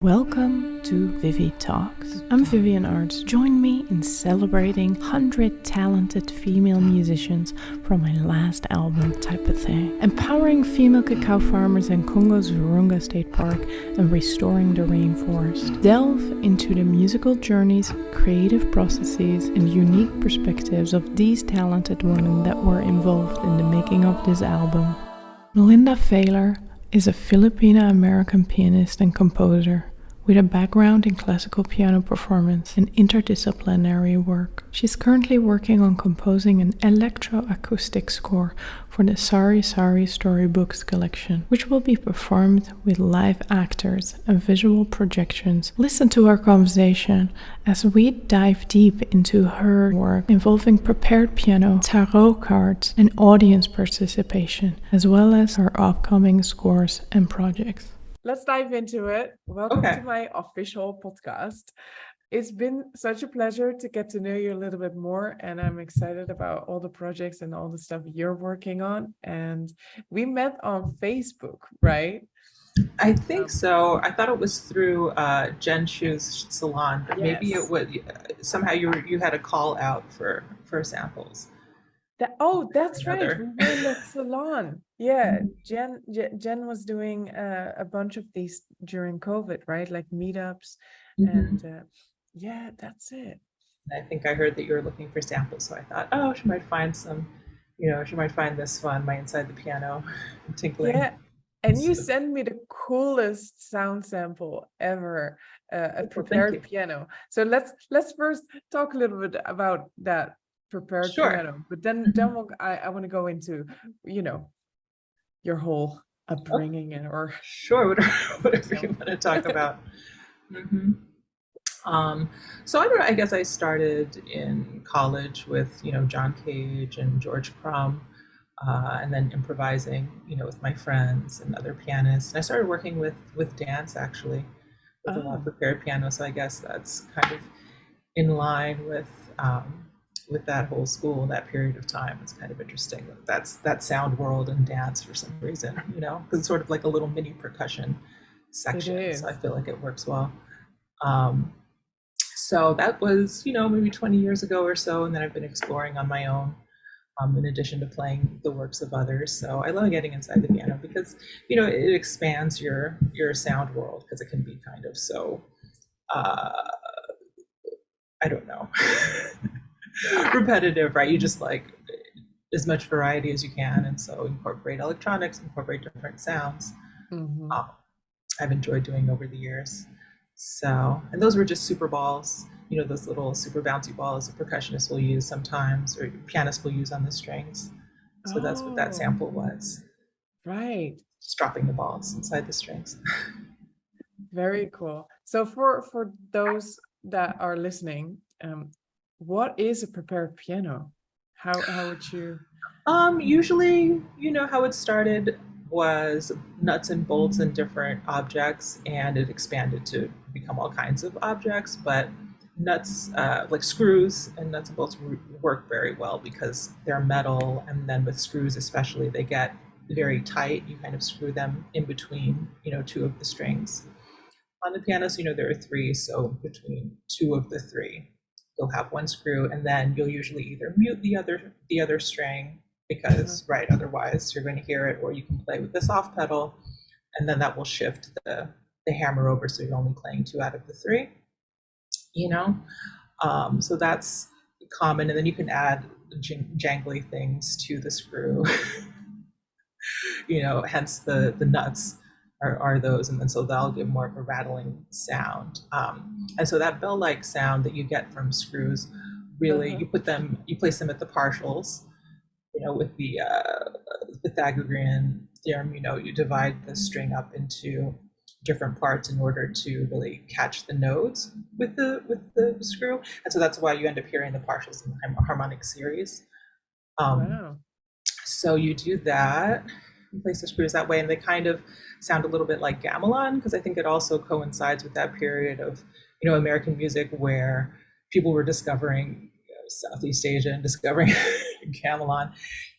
Welcome to ViviTalks. I'm Vivienne Aerts. Join me in celebrating 100 talented female musicians from my last album, Typuhthâng, empowering female cacao farmers in Congo's Virunga State Park and restoring the rainforest. Delve into the musical journeys, creative processes, and unique perspectives of these talented women that were involved in the making of this album. Melinda Faylor is a Filipina American pianist and composer with a background in classical piano performance and interdisciplinary work. She's currently working on composing an electroacoustic score for the Sari Sari Storybooks collection, which will be performed with live actors and visual projections. Listen to our conversation as we dive deep into her work involving prepared piano, tarot cards, and audience participation, as well as her upcoming scores and projects. Let's dive into it. Welcome to my official podcast. It's been such a pleasure to get to know you a little bit more, and I'm excited about all the projects and all the stuff you're working on. And we met on Facebook, right? I think so. I thought it was through Jen Chu's salon, but maybe it was somehow you had a call out for samples. That's right. We were in the salon. Yeah, Jen was doing a bunch of these during COVID, right? Like meetups, and that's it. I think I heard that you were looking for samples, so I thought, she might find some. She might find this one, my Inside the Piano, tinkling. Yeah, and you sent me the coolest sound sample ever, a prepared piano. So let's first talk a little bit about that prepared piano, but then I want to go into your whole upbringing or whatever you want to talk about. So I don't know, I guess I started in college with John Cage and George Crumb, and then improvising with my friends and other pianists, and I started working with dance actually with a lot of prepared piano, so I guess that's kind of in line with that whole school, that period of time. It's kind of interesting. That's that sound world and dance for some reason, because it's sort of like a little mini percussion section. So I feel like it works well. So that was, maybe 20 years ago or so. And then I've been exploring on my own, in addition to playing the works of others. So I love getting inside the piano because, it expands your sound world, because it can be kind of so, I don't know, repetitive, right? You just like as much variety as you can, and so incorporate electronics, incorporate different sounds. I've enjoyed doing over the years. So, and those were just super balls, those little super bouncy balls a percussionist will use sometimes, or pianist will use on the strings. So that's what that sample was. Right. Just dropping the balls inside the strings. Very cool. So for those that are listening, what is a prepared piano? How would you? Usually, how it started was nuts and bolts and different objects, and it expanded to become all kinds of objects. But nuts, like screws and nuts and bolts, work very well because they're metal, and then with screws especially, they get very tight. You kind of screw them in between, two of the strings. On the piano, there are three, so between two of the three, you'll have one screw, and then you'll usually either mute the other string because otherwise you're going to hear it, or you can play with the soft pedal, and then that will shift the hammer over, so you're only playing two out of the three. So that's common, and then you can add jangly things to the screw. Hence the nuts are those, and then so they'll give more of a rattling sound. And so that bell-like sound that you get from screws, really, you place them at the partials, with the Pythagorean theorem, you divide the string up into different parts in order to really catch the notes with the screw. And so that's why you end up hearing the partials in the harmonic series. So you do that, you place the screws that way, and they kind of sound a little bit like gamelan, because I think it also coincides with that period of American music where people were discovering Southeast Asia and discovering gamelan.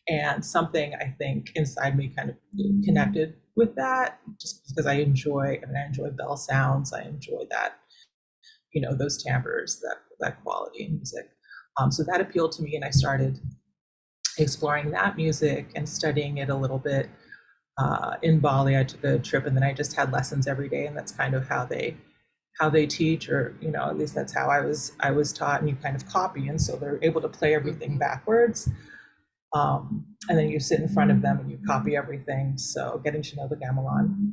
And something I think inside me kind of connected with that, just because I enjoy bell sounds. I enjoy that, those timbres, that quality in music. So that appealed to me, and I started exploring that music and studying it a little bit. In Bali, I took a trip, and then I just had lessons every day, and that's kind of how they teach, or at least that's how I was taught. And you kind of copy, and so they're able to play everything backwards. And then you sit in front of them and you copy everything. So getting to know the gamelan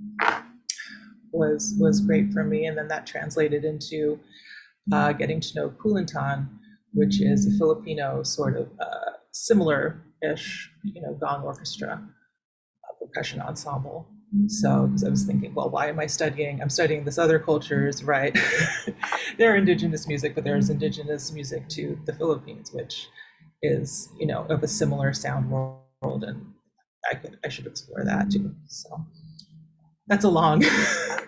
was great for me, and then that translated into getting to know kulintan, which is a Filipino sort of similar-ish, gong orchestra, percussion ensemble. So, because I was thinking, well, why am I studying? I'm studying this other cultures, right? They're indigenous music, but there's indigenous music to the Philippines, which is, of a similar sound world, and I should explore that too. So that's a long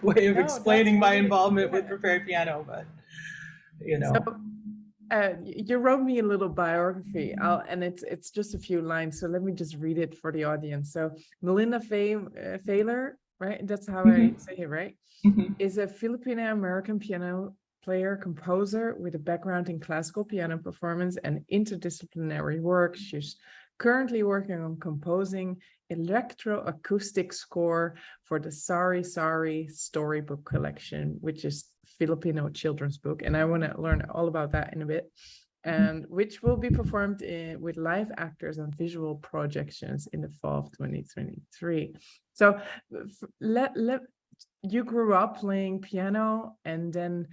way of explaining my involvement with prepared piano, but So, you wrote me a little biography, and it's just a few lines. So let me just read it for the audience. So Melinda Faylor, right? That's how I say it, right? Is a Filipina American piano player, composer with a background in classical piano performance and interdisciplinary work. She's currently working on composing electroacoustic score for the Sari Sari Storybook collection, which is Filipino children's book, and I want to learn all about that in a bit, and which will be performed with live actors and visual projections in the fall of 2023. So you grew up playing piano, and then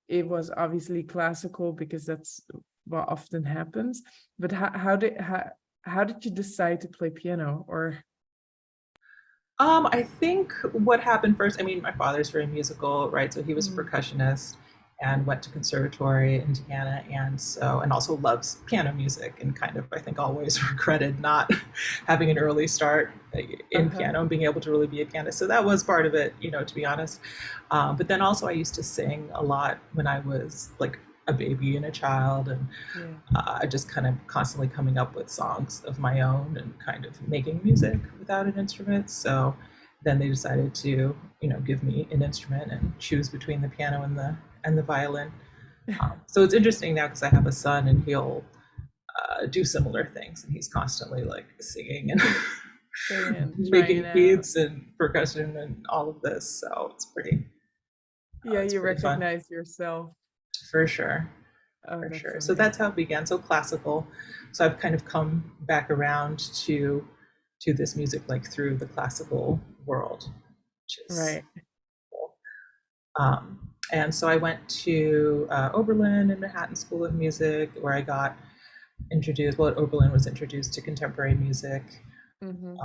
it was obviously classical because that's what often happens. But how did you decide to play piano? Or I think what happened first, my father's very musical, right? So he was a percussionist and went to conservatory in Indiana, and also loves piano music, and kind of, I think, always regretted not having an early start in piano and being able to really be a pianist. So that was part of it, to be honest. But then also I used to sing a lot when I was like a baby and a child, and just kind of constantly coming up with songs of my own and kind of making music without an instrument. So then they decided to, give me an instrument and choose between the piano and the violin. So it's interesting now because I have a son, and he'll do similar things, and he's constantly like singing and making beats and percussion and all of this. So it's pretty. You recognize yourself. For sure. For sure. Amazing. So that's how it began. So classical. So I've kind of come back around to this music, like through the classical world, which is right. Cool. And so I went to Oberlin and Manhattan School of Music, where I got introduced. Well, at Oberlin was introduced to contemporary music. There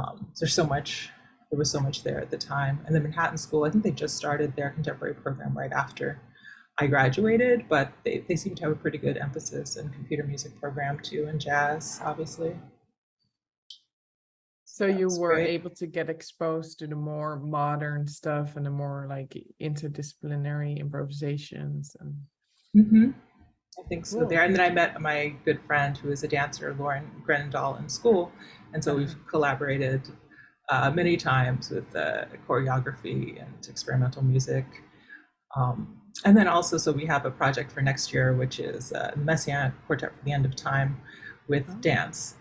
was so much there at the time. And the Manhattan School, I think they just started their contemporary program right after I graduated, but they seem to have a pretty good emphasis in computer music program too, and jazz, obviously. So you were able to get exposed to the more modern stuff and the more like interdisciplinary improvisations. And I think so there. And then I met my good friend who is a dancer, Lauren Grenendal, in school. And so we've collaborated many times with choreography and experimental music. And then also, so we have a project for next year, which is Messiaen Quartet for the End of Time with dance.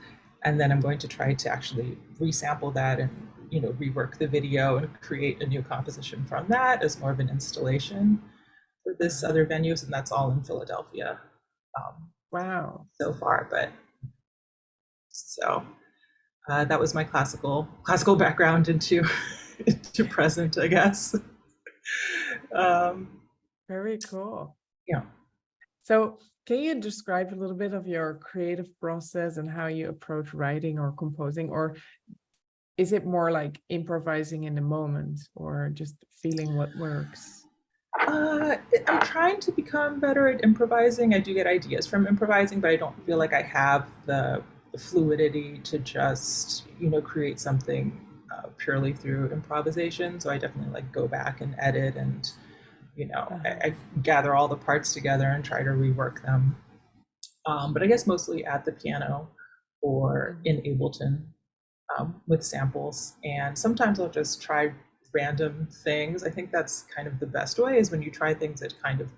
And then I'm going to try to actually resample that and, rework the video and create a new composition from that as more of an installation for this other venues. And that's all in Philadelphia. Wow. So far, but so that was my classical background into present, I guess. Very cool. Yeah. So can you describe a little bit of your creative process and how you approach writing or composing, or is it more like improvising in the moment or just feeling what works? I'm trying to become better at improvising. I do get ideas from improvising, but I don't feel like I have the fluidity to just, create something purely through improvisation. So I definitely go back and edit and, I gather all the parts together and try to rework them. But I guess mostly at the piano or in Ableton with samples. And sometimes I'll just try random things. I think that's kind of the best way, is when you try things that kind of,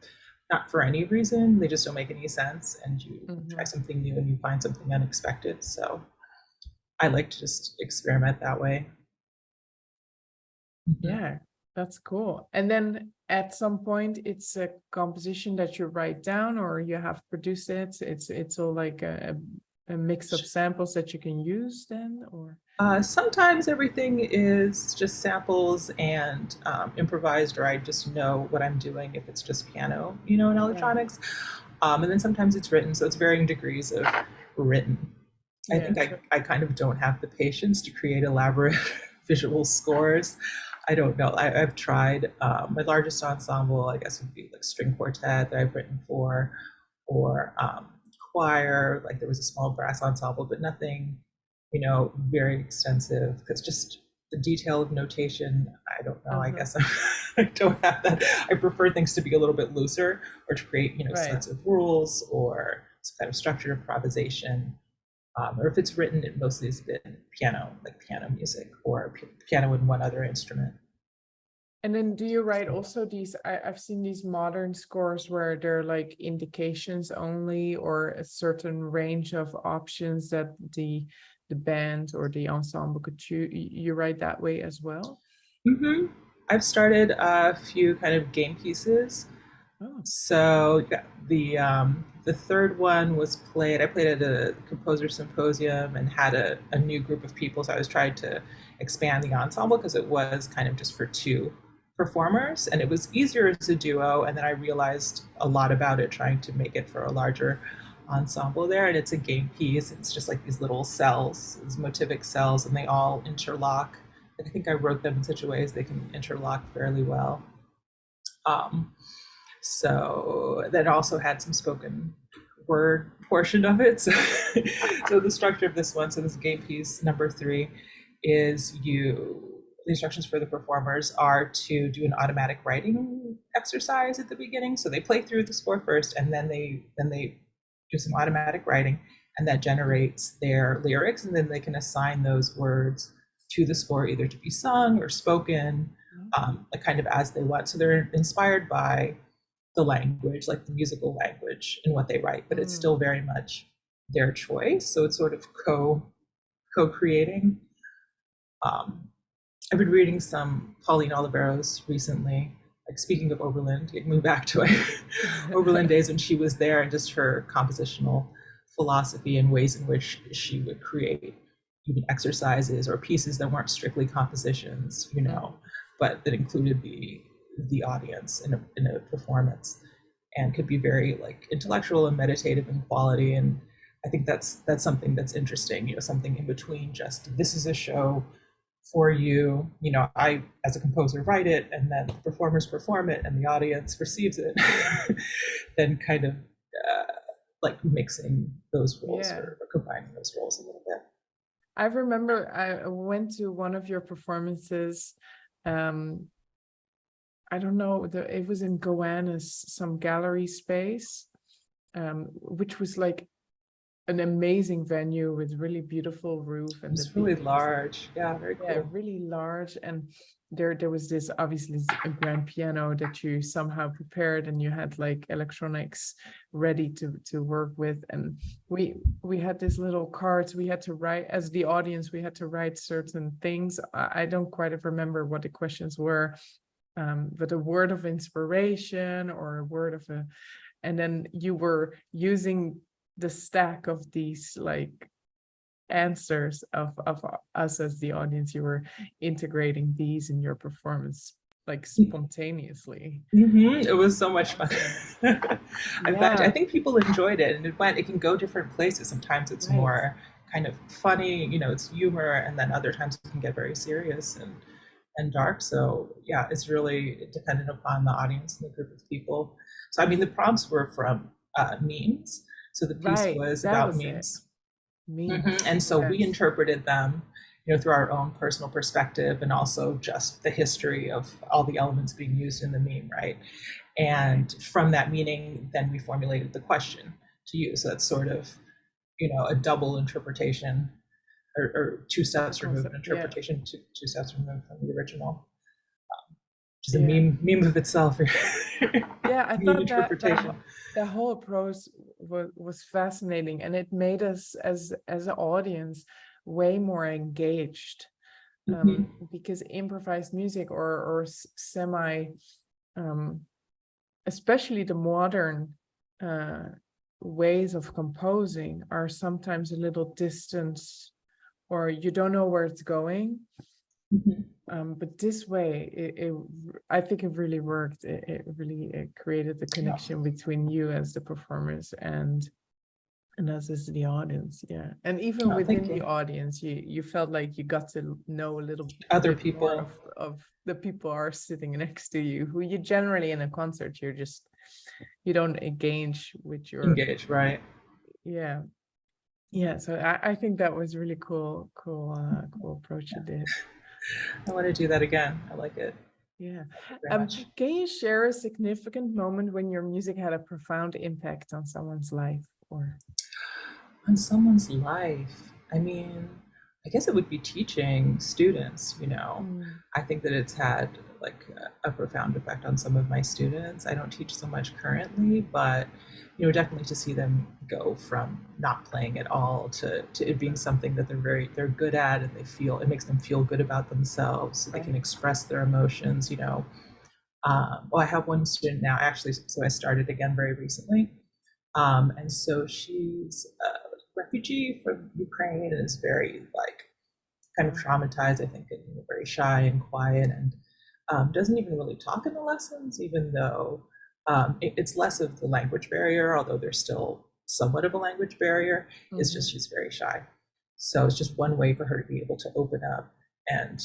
not for any reason, they just don't make any sense, and you try something new and you find something unexpected. So I like to just experiment that way. Yeah, that's cool. And then at some point, it's a composition that you write down, or you have produced it. It's all like a mix of samples that you can use then, or? Sometimes everything is just samples and improvised, or I just know what I'm doing if it's just piano, in electronics. And then sometimes it's written, so it's varying degrees of written. I think I kind of don't have the patience to create elaborate visual scores. I don't know. I've tried. My largest ensemble, I guess, would be like string quartet that I've written for, or choir. Like there was a small brass ensemble, but nothing, very extensive, because just the detail of notation, I don't know. I guess I don't have that. I prefer things to be a little bit looser, or to create, sets of rules or some kind of structured improvisation. Or if it's written, it mostly has been piano, like piano music, or piano and one other instrument. And then do you write also these, I've seen these modern scores where they're like indications only, or a certain range of options that the band or the ensemble could choose. You write that way as well? I've started a few kind of game pieces. So the third one was played. I played at a composer symposium and had a new group of people. So I was trying to expand the ensemble, because it was kind of just for two performers, and it was easier as a duo. And then I realized a lot about it trying to make it for a larger ensemble there. And it's a game piece. It's just like these little cells, these motivic cells, and they all interlock. I think I wrote them in such a way as they can interlock fairly well. So that also had some spoken word portion of it. So, so the structure of this one, so this game piece number 3 is the instructions for the performers are to do an automatic writing exercise at the beginning. So they play through the score first, and then they do some automatic writing, and that generates their lyrics, and then they can assign those words to the score, either to be sung or spoken, kind of as they want. So they're inspired by the language, like the musical language in what they write, but it's still very much their choice. So it's sort of co-creating. I've been reading some Pauline Oliveros recently, like speaking of Oberlin, taking me back to Oberlin days when she was there, and just her compositional philosophy and ways in which she would create even exercises or pieces that weren't strictly compositions, but that included the audience in a performance, and could be very like intellectual and meditative in quality. And I think that's something that's interesting, something in between just, this is a show for you, I as a composer write it, and then the performers perform it and the audience receives it. Then kind of like mixing those roles, or combining those roles a little bit. I remember I went to one of your performances. I don't know, it was in Gowanus, some gallery space, which was like an amazing venue with really beautiful roof, and it's really large. Yeah, very cool. Yeah, really large. And there was this, obviously, a grand piano that you somehow prepared, and you had like electronics ready to work with. And we had these little cards we had to write as the audience. We had to write certain things. I don't quite remember what the questions were, but a word of inspiration or a word of and then you were using the stack of these like answers of us as the audience. You were integrating these in your performance like spontaneously. It was so much fun. I think people enjoyed it, and it can go different places. Sometimes it's more kind of funny, it's humor, and then other times it can get very serious and dark. So yeah, it's really dependent upon the audience and the group of people. So I mean, the prompts were from memes. So the piece was about memes. And so we interpreted them, through our own personal perspective, and also just the history of all the elements being used in the meme, right? And from that meaning, then we formulated the question to use. So that's sort of a double interpretation, or two steps removed interpretation, yeah. two steps removed from the original, which is a meme of itself. Yeah, I thought interpretation. that whole approach was fascinating, and it made us as an audience way more engaged, because improvised music or semi, especially the modern ways of composing are sometimes a little distant, or you don't know where it's going. But this way, I think it really worked. It really created the connection between you as the performers and us as the audience. Yeah, and even within the audience, you felt like you got to know a little other bit people more of the people are sitting next to you, who you generally in a concert you don't engage with your right. Yeah, so I think that was really cool approach you did. I want to do that again. I like it. Yeah. Can you share a significant moment when your music had a profound impact on someone's life? Or on someone's life? I mean, I guess it would be teaching students, I think that it's had like a profound effect on some of my students. I don't teach so much currently, but definitely to see them go from not playing at all to it being something that they're good at, and it makes them feel good about themselves, so they can express their emotions. I have one student now, actually, so I started again very recently, and so she's a refugee from Ukraine and is very kind of traumatized, I think, and very shy and quiet, and doesn't even really talk in the lessons, even though it's less of the language barrier, although there's still somewhat of a language barrier. It's just she's very shy. So it's just one way for her to be able to open up and,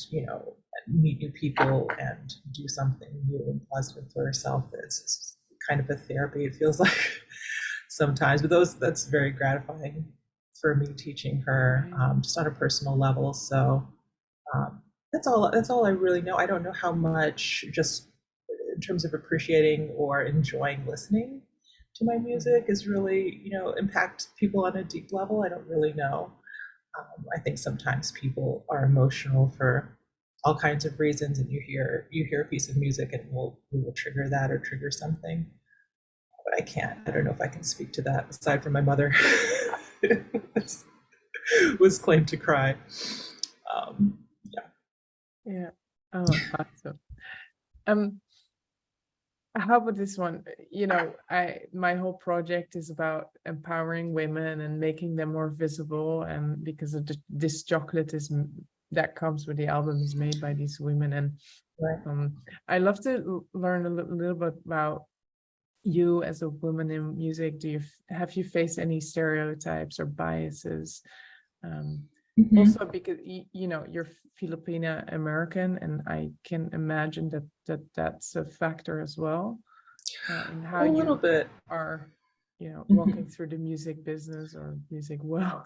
meet new people and do something new and positive for herself. That's kind of a therapy, it feels like sometimes, but that's very gratifying for me, teaching her just on a personal level. So that's all I really know. I don't know how much, just in terms of appreciating or enjoying listening to my music, is really impact people on a deep level. I don't really know. I think sometimes people are emotional for all kinds of reasons, and you hear a piece of music and will trigger that or trigger something. But I don't know if I can speak to that, aside from my mother was claimed to cry. Yeah. Oh, awesome. How about this one? My whole project is about empowering women and making them more visible, and because of this chocolate that comes with the album is made by these women, and I love to learn a little bit about you as a woman in music. Have you faced any stereotypes or biases? Also, because you're Filipina American, and I can imagine that's a factor as well in how you are, walking through the music business or music world.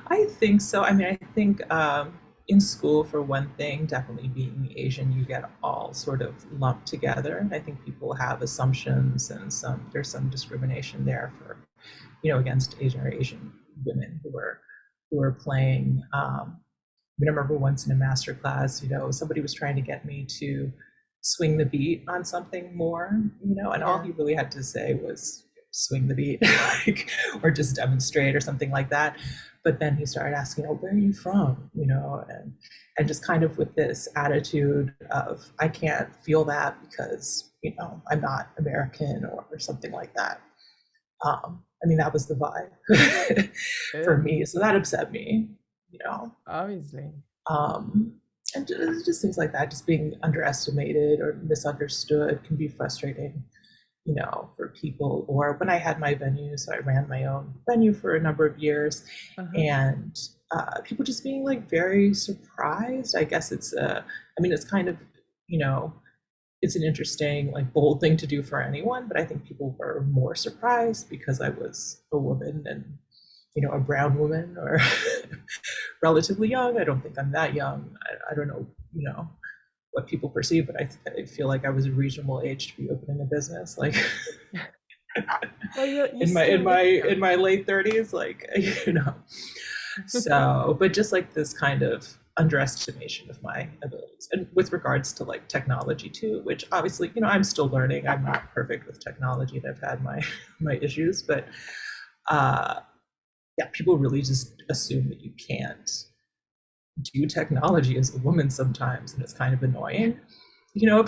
I think so. I mean, I think in school, for one thing, definitely being Asian, you get all sort of lumped together. I think people have assumptions, and there's some discrimination there for, against Asian women who are playing. I remember once in a master class, somebody was trying to get me to swing the beat on something more, and all he really had to say was swing the beat, or just demonstrate or something like that. But then he started asking, where are you from? And just kind of with this attitude of, I can't feel that because, I'm not American or something like that. I mean, that was the vibe for me. So that upset me, Obviously. And just things like that, just being underestimated or misunderstood can be frustrating, for people. Or when I had my venue, so I ran my own venue for a number of years, and people just being very surprised. I guess it's kind of, it's an interesting, bold thing to do for anyone, but I think people were more surprised because I was a woman and, a brown woman, or relatively young. I don't think I'm that young. I don't know, what people perceive, but I feel like I was a reasonable age to be opening a business. Well, you in my late 30s, like, you know. So, but just like this kind of underestimation of my abilities, and with regards to like technology too, which obviously, you know, I'm still learning. I'm not perfect with technology, and I've had my issues, but yeah, people really just assume that you can't do technology as a woman sometimes, and it's kind of annoying. You know, if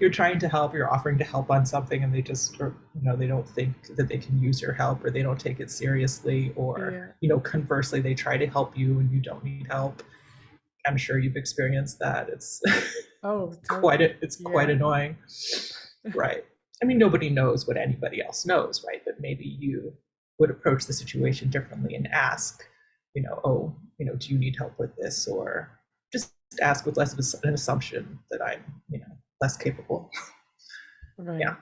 you're trying to help, you're offering to help on something, and they just, or, you know, they don't think that they can use your help, or they don't take it seriously, or you know, conversely, they try to help you and you don't need help. I'm sure you've experienced that. It's totally. quite annoying, right? I mean, nobody knows what anybody else knows, right? But maybe you would approach the situation differently and ask, you know, oh, you know, do you need help with this, or just ask with less of an assumption that I'm, you know, less capable. Right. Yeah.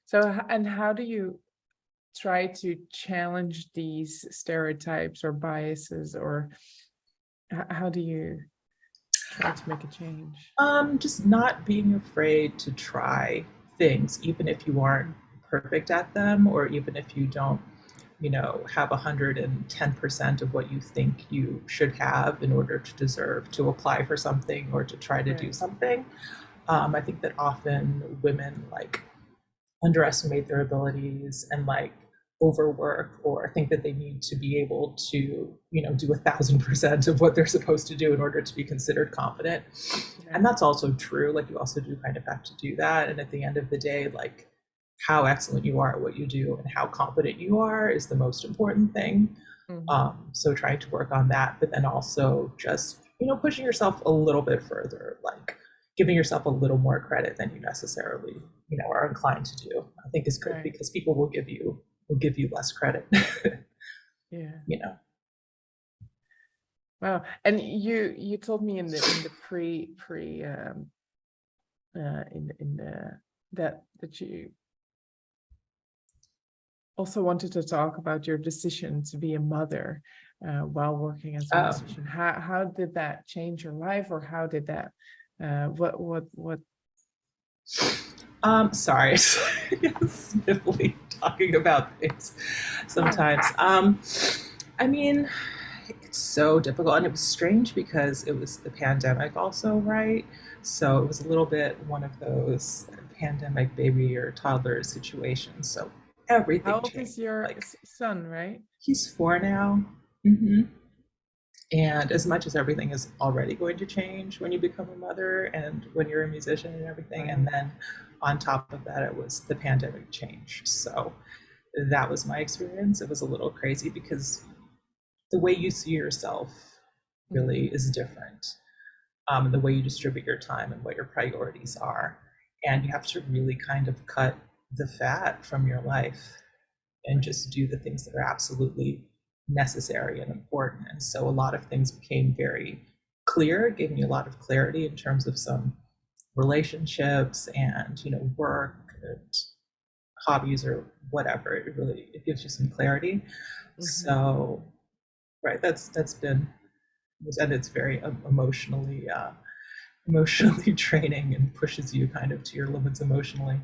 So, and how do you try to challenge these stereotypes or biases, or how do you try to make a change? Just not being afraid to try things, even if you aren't perfect at them, or even if you don't, you know, have 110% of what you think you should have in order to deserve to apply for something or to try to do something. I think that often women like underestimate their abilities and like overwork, or think that they need to be able to, you know, do 1,000% of what they're supposed to do in order to be considered competent. And that's also true. Like, you also do kind of have to do that. And at the end of the day, like, how excellent you are at what you do and how competent you are is the most important thing. So trying to work on that, but then also just, you know, pushing yourself a little bit further, like giving yourself a little more credit than you necessarily, you know, are inclined to do, I think is good, because people will give you less credit. You know. Wow. And you told me in the that you also wanted to talk about your decision to be a mother while working as a musician. How did that change your life, or how did that what sorry, sniffly talking about things sometimes. I mean, it's so difficult, and it was strange because it was the pandemic also, right? So it was a little bit one of those pandemic baby or toddler situations. So everything How old changed. is your son, right? He's 4 now. And as much as everything is already going to change when you become a mother and when you're a musician and everything, and then on top of that, it was the pandemic change. So that was my experience. It was a little crazy because the way you see yourself really is different. The way you distribute your time and what your priorities are. And you have to really kind of cut the fat from your life and just do the things that are absolutely necessary and important. And so a lot of things became very clear. It gave me a lot of clarity in terms of some relationships and, you know, work and hobbies or whatever. It gives you some clarity. So, right, that's been, and it's very emotionally draining and pushes you kind of to your limits emotionally,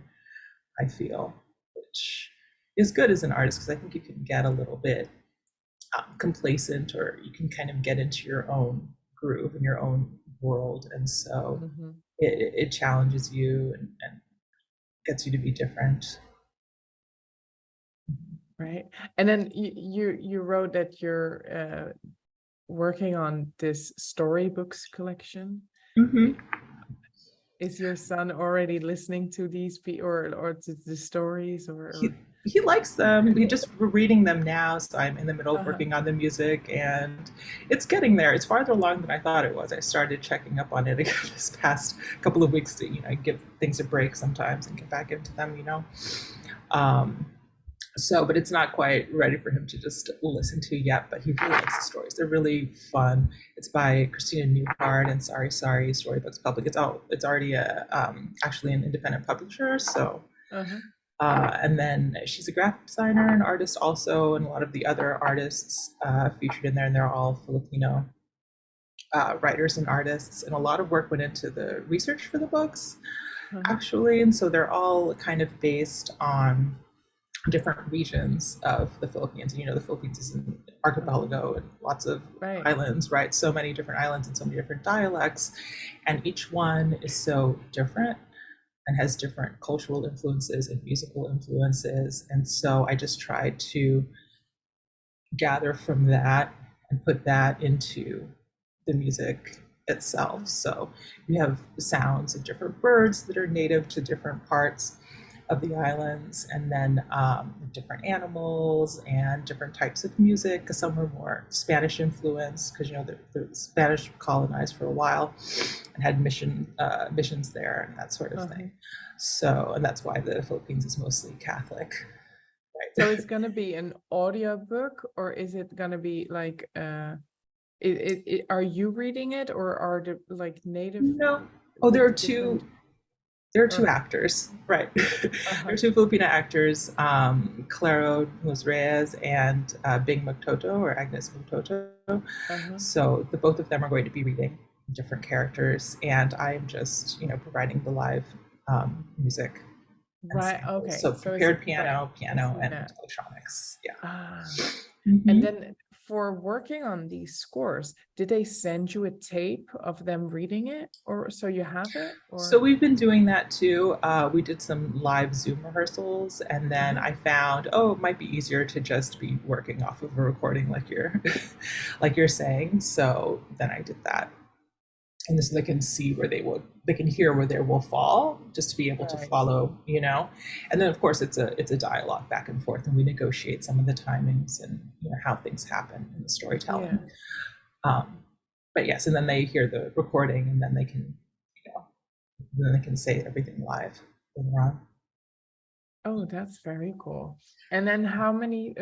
I feel, which is good as an artist, because I think you can get a little bit complacent, or you can kind of get into your own groove in your own world, and so it challenges you and gets you to be different. Right. And then you wrote that you're working on this storybooks collection. Is your son already listening to these or to the stories, or? He likes them. We just reading them now, so I'm in the middle of working on the music, and it's getting there. It's farther along than I thought it was. I started checking up on it again this past couple of weeks to, you know, give things a break sometimes and get back into them, you know. So, but it's not quite ready for him to just listen to yet, but he really likes the stories. They're really fun. It's by Christina Newhart and Sari Sari Storybooks Public. It's already actually an independent publisher, so. And then she's a graphic designer and artist also, and a lot of the other artists featured in there, and they're all Filipino writers and artists, and a lot of work went into the research for the books, actually, and so they're all kind of based on different regions of the Philippines. And, the Philippines is an archipelago and lots of islands, right? So many different islands and so many different dialects. And each one is so different and has different cultural influences and musical influences. And so I just tried to gather from that and put that into the music itself. So you have sounds of different birds that are native to different parts of the islands, and then different animals and different types of music, because some are more Spanish influenced, because the Spanish colonized for a while and had missions there and that sort of thing. So, and that's why the Philippines is mostly Catholic. Right? So it's going to be an audio book, or is it going to be like are you reading it, or are the like native? No. Oh, there are two. There are two actors, right? There are two Filipina actors, Claro Reyes and Bing Magtoto, or Agnes Magtoto. So the both of them are going to be reading different characters, and I am just, providing the live music. Right. Okay. So prepared piano, and electronics. Yeah. And then for working on these scores, did they send you a tape of them reading it, or so you have it? Or? So we've been doing that too. We did some live Zoom rehearsals, and then I found, it might be easier to just be working off of a recording like you're saying. So then I did that. And so they can see they can hear where they will fall, just to be able to follow, And then of course it's a dialogue back and forth, and we negotiate some of the timings and how things happen in the storytelling. But yes, and then they hear the recording, and then they can say everything live later on. Oh, that's very cool. And then how many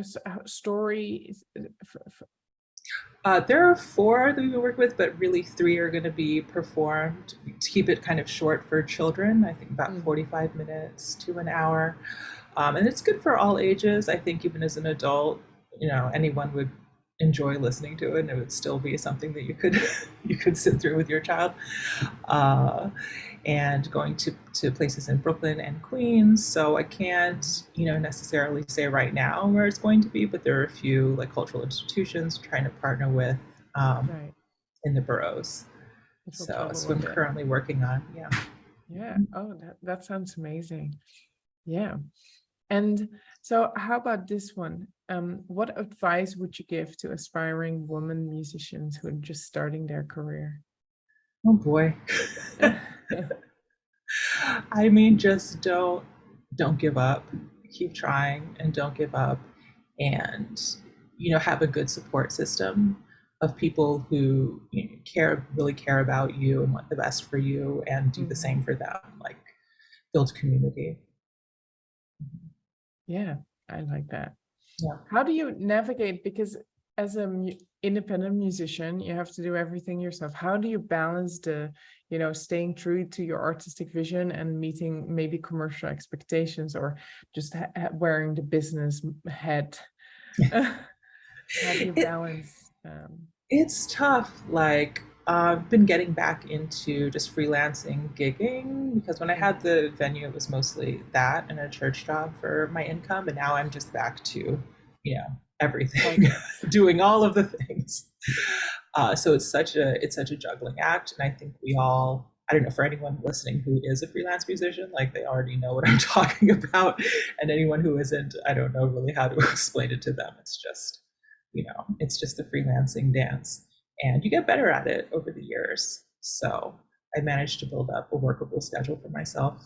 stories? There are 4 that we work with, but really 3 are going to be performed to keep it kind of short for children. I think about 45 minutes to an hour. And it's good for all ages. I think even as an adult, anyone would enjoy listening to it, and it would still be something that you could sit through with your child. And going to places in Brooklyn and Queens. So I can't, necessarily say right now where it's going to be, but there are a few like cultural institutions trying to partner with in the boroughs. So that's what I'm currently working on. Yeah. Yeah. Oh, that sounds amazing. Yeah. And so how about this one? What advice would you give to aspiring women musicians who are just starting their career? Oh boy. I mean, just don't give up. Keep trying and don't give up, and have a good support system of people who really care about you and want the best for you, and do the same for them. Like, build community. Yeah, I like that. Yeah. How do you navigate, because as an independent musician, you have to do everything yourself. How do you balance the, staying true to your artistic vision and meeting maybe commercial expectations, or just wearing the business hat? How do you balance? It's tough. Like, I've been getting back into just freelancing gigging, because when I had the venue, it was mostly that and a church job for my income. And now I'm just back to, everything, doing all of the things. So it's such a juggling act. And I think we all, I don't know, for anyone listening who is a freelance musician, like, they already know what I'm talking about. And anyone who isn't, I don't know really how to explain it to them. It's just, it's just the freelancing dance. And you get better at it over the years. So I managed to build up a workable schedule for myself.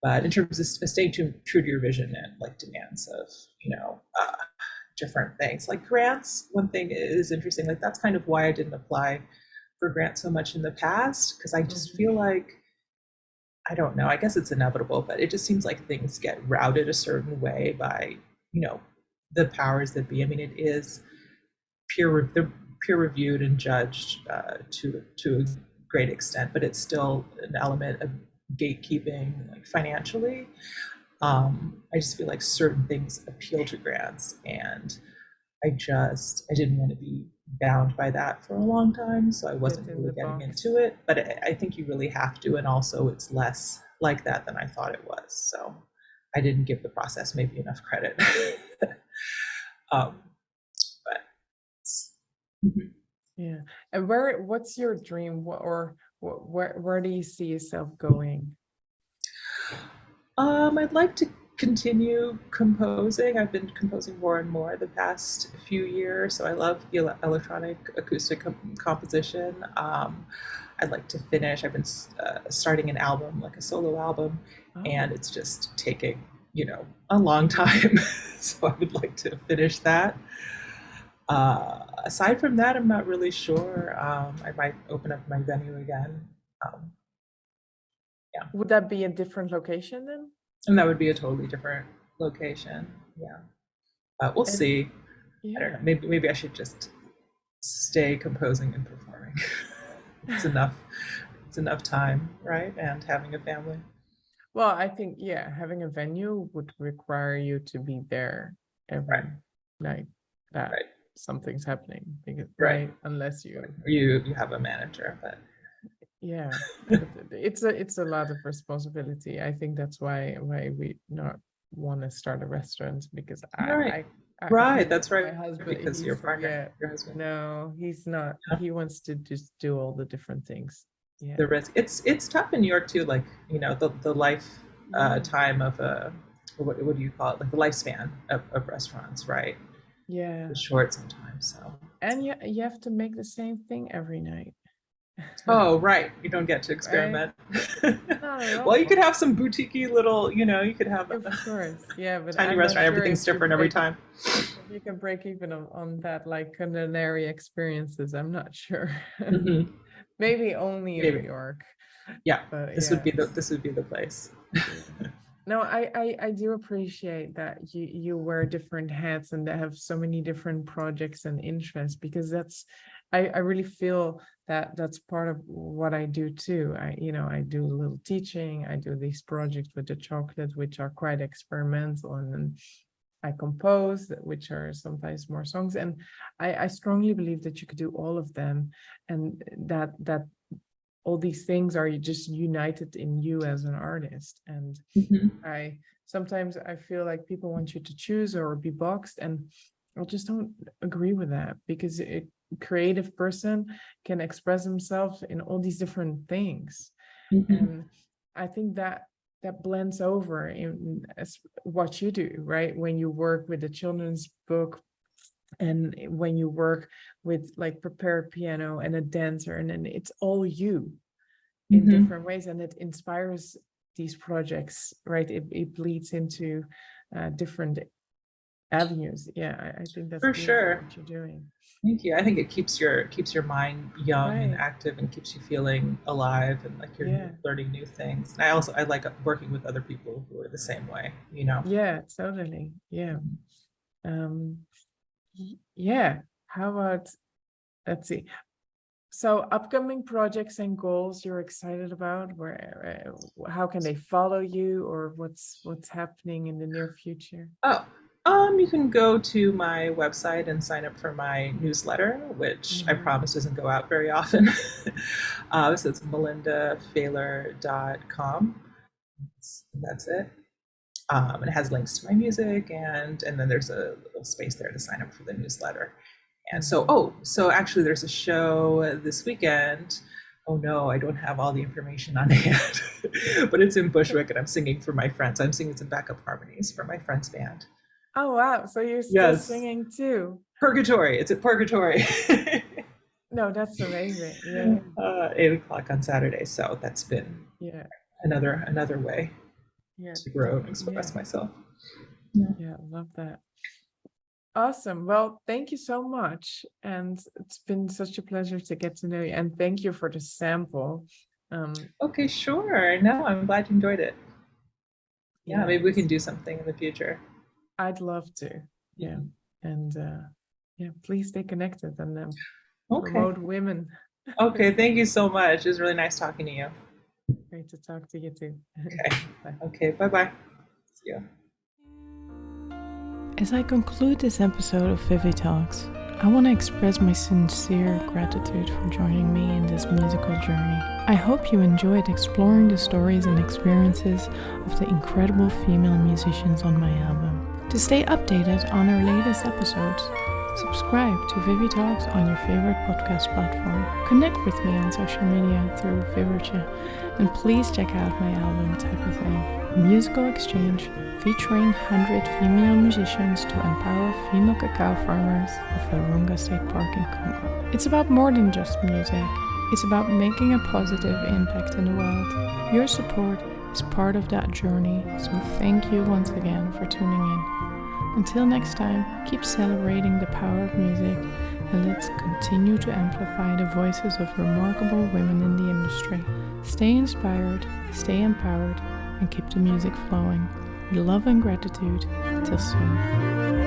But in terms of staying true to your vision and like demands of, different things like grants, one thing is interesting. Like, that's kind of why I didn't apply for grants so much in the past, because I just feel like, I don't know, I guess it's inevitable, but it just seems like things get routed a certain way by, the powers that be. I mean, it is peer reviewed and judged to a great extent, but it's still an element of gatekeeping, like, financially. I just feel like certain things appeal to grants, and I didn't want to be bound by that for a long time, so I wasn't really getting into it. But I think you really have to, and also it's less like that than I thought it was. So I didn't give the process maybe enough credit. But yeah. And what's your dream, where do you see yourself going? I'd like to continue composing. I've been composing more and more the past few years, so I love electronic acoustic composition. I'd like to finish. I've been starting an album, like a solo album, and it's just taking, a long time. So I would like to finish that. Aside from that, I'm not really sure. I might open up my venue again. Yeah. Would that be a different location then? And that would be a totally different location. Yeah. We'll see. Yeah. I don't know. Maybe I should just stay composing and performing. It's enough. It's enough time, right? And having a family. Well, I think, having a venue would require you to be there every night that something's happening, because unless you have a manager, but it's a lot of responsibility. I think that's why we not want to start a restaurant, because that's right. My husband, because your partner, your husband. No, he's not. He wants to just do all the different things. Yeah. The risk. It's tough in New York too. Like, the life time of what do you call it? Like the lifespan of restaurants, right? Yeah. It's short sometimes. So. And you have to make the same thing every night. Oh, right. You don't get to experiment. Right? Well, you could have some boutique-y little, you could have of course. Yeah, but tiny restaurant. Everything's different every time. You can break even on that, like culinary experiences. I'm not sure. Maybe only in New York. Yeah, but this would be the place. No, I do appreciate that you wear different hats and that have so many different projects and interests, because I really feel that's part of what I do too. I do a little teaching. I do these projects with the chocolate, which are quite experimental, and then I compose, which are sometimes more songs. And I strongly believe that you could do all of them, and that all these things are just united in you as an artist. And sometimes I feel like people want you to choose or be boxed, and I just don't agree with that, because a creative person can express himself in all these different things. And I think that blends over in what you do, right? When you work with a children's book, and when you work with like prepared piano and a dancer, and then it's all you in different ways, and it inspires these projects, right? It bleeds into different avenues. I think that's for sure what you're doing. Thank you. I think it keeps your mind young and active, and keeps you feeling alive, and like you're learning new things. And I like working with other people who are the same way, Yeah, totally. Yeah. How about, let's see. So upcoming projects and goals you're excited about, how can they follow you, or what's happening in the near future? You can go to my website and sign up for my newsletter, which I promise doesn't go out very often. So it's melindafaylor.com. That's it. And it has links to my music, and then there's a little space there to sign up for the newsletter. And so actually there's a show this weekend. Oh no, I don't have all the information on hand, but it's in Bushwick, and I'm singing for my friends. I'm singing some backup harmonies for my friend's band. Oh wow! So you're still singing too? Purgatory. It's at Purgatory. No, that's amazing. Yeah. 8:00 on Saturday. So that's been another way to grow and express myself. Yeah, love that. Awesome. Well, thank you so much, and it's been such a pleasure to get to know you. And thank you for the sample. Okay, sure. No, I'm glad you enjoyed it. Yeah, maybe we can do something in the future. I'd love to. Yeah. And please stay connected and promote women. Okay, thank you so much. It was really nice talking to you. Great to talk to you too. Okay. Bye. Okay, bye-bye. See you. As I conclude this episode of ViviTalks, I want to express my sincere gratitude for joining me in this musical journey. I hope you enjoyed exploring the stories and experiences of the incredible female musicians on my album. To stay updated on our latest episodes, subscribe to ViviTalks on your favorite podcast platform. Connect with me on social media through Virunga, and please check out my album Typuhthâng, a musical exchange featuring 100 female musicians to empower female cacao farmers of Virunga State Park in Congo. It's about more than just music. It's about making a positive impact in the world. Your support is part of that journey, so thank you once again for tuning in. Until next time, keep celebrating the power of music, and let's continue to amplify the voices of remarkable women in the industry. Stay inspired, stay empowered, and keep the music flowing. With love and gratitude. Till soon.